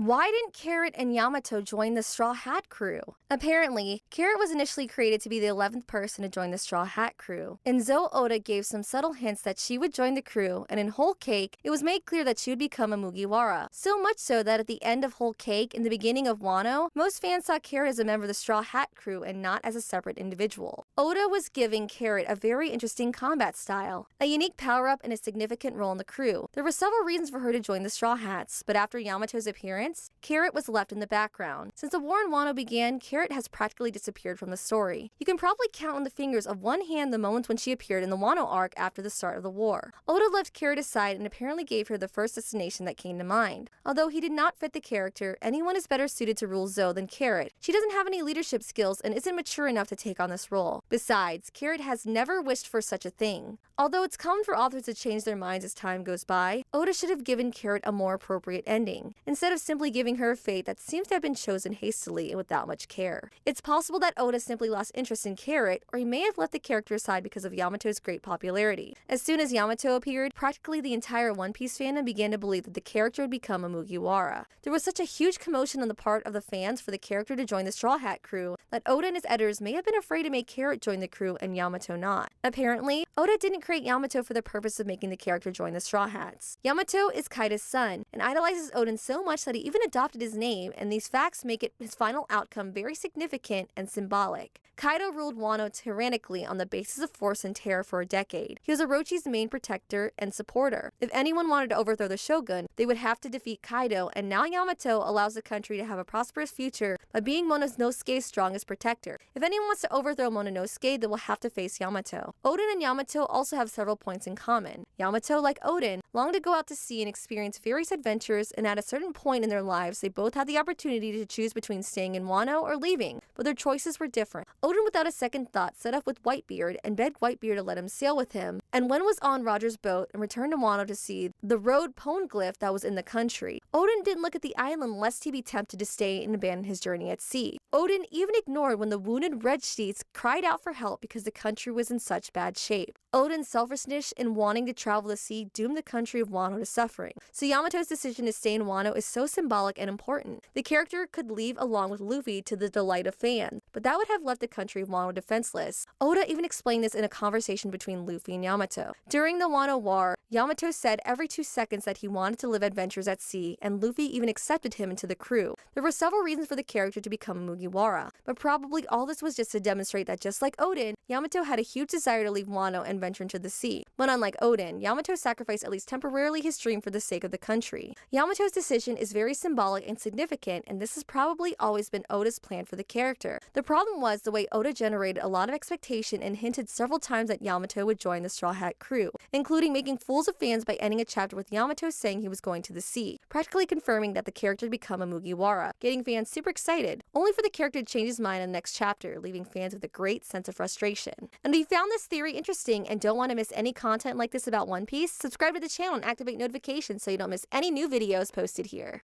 Why didn't Carrot and Yamato join the Straw Hat crew? Apparently, Carrot was initially created to be the 11th person to join the Straw Hat crew, and Zoe Oda gave some subtle hints that she would join the crew, and in Whole Cake, it was made clear that she would become a Mugiwara. So much so that at the end of Whole Cake, in the beginning of Wano, most fans saw Carrot as a member of the Straw Hat crew and not as a separate individual. Oda was giving Carrot a very interesting combat style, a unique power-up and a significant role in the crew. There were several reasons for her to join the Straw Hats, but after Yamato's appearance, Carrot was left in the background. Since the war in Wano began, Carrot has practically disappeared from the story. You can probably count on the fingers of one hand the moments when she appeared in the Wano arc after the start of the war. Oda left Carrot aside and apparently gave her the first destination that came to mind. Although he did not fit the character, anyone is better suited to rule Zoe than Carrot. She doesn't have any leadership skills and isn't mature enough to take on this role. Besides, Carrot has never wished for such a thing. Although it's common for authors to change their minds as time goes by, Oda should have given Carrot a more appropriate ending, instead of simply giving her a fate that seems to have been chosen hastily and without much care. It's possible that Oda simply lost interest in Carrot, or he may have left the character aside because of Yamato's great popularity. As soon as Yamato appeared, practically the entire One Piece fandom began to believe that the character would become a Mugiwara. There was such a huge commotion on the part of the fans for the character to join the Straw Hat crew that Oda and his editors may have been afraid to make Carrot join the crew and Yamato not. Apparently, Oda didn't create Yamato for the purpose of making the character join the Straw Hats. Yamato is Kaida's son, and idolizes Oden so much that he even adopted his name, and these facts make his final outcome very significant and symbolic. Kaido ruled Wano tyrannically on the basis of force and terror for a decade. He was Orochi's main protector and supporter. If anyone wanted to overthrow the shogun, they would have to defeat Kaido, and now Yamato allows the country to have a prosperous future by being Momonosuke's strongest protector. If anyone wants to overthrow Momonosuke, they will have to face Yamato. Oden and Yamato also have several points in common. Yamato, like Oden, longed to go out to sea and experience various adventures, and at a certain point in their lives, they both had the opportunity to choose between staying in Wano or leaving, but their choices were different. Oden, without a second thought, set up with Whitebeard and begged Whitebeard to let him sail with him, and when was on Roger's boat and returned to Wano to see the road poneglyph that was in the country. Oden didn't look at the island lest he be tempted to stay and abandon his journey at sea. Oden even ignored when the wounded Red Sheets cried out for help because the country was in such bad shape. Oden's selfishness in wanting to travel the sea doomed the country of Wano to suffering. So Yamato's decision to stay in Wano is so symbolic and important. The character could leave along with Luffy to the delight of fans, but that would have left the country of Wano defenseless. Oda even explained this in a conversation between Luffy and Yamato. During the Wano War, Yamato said every 2 seconds that he wanted to live adventures at sea, and Luffy even accepted him into the crew. There were several reasons for the character to become a Mugiwara, but probably all this was just to demonstrate that just like Oden, Yamato had a huge desire to leave Wano and venture into the sea. But unlike Oden, Yamato sacrificed at least temporarily his dream for the sake of the country. Yamato's decision is very symbolic and significant, and this has probably always been Oda's plan for the character. The problem was the way Oda generated a lot of expectation and hinted several times that Yamato would join the Straw Hat crew, including making fools of fans by ending a chapter with Yamato saying he was going to the sea, practically confirming that the character would become a Mugiwara, getting fans super excited, only for the character to change his mind in the next chapter, leaving fans with a great sense of frustration. And if you found this theory interesting and don't want to miss any content like this about One Piece, subscribe to the channel and activate notifications so you don't miss any new videos posted here.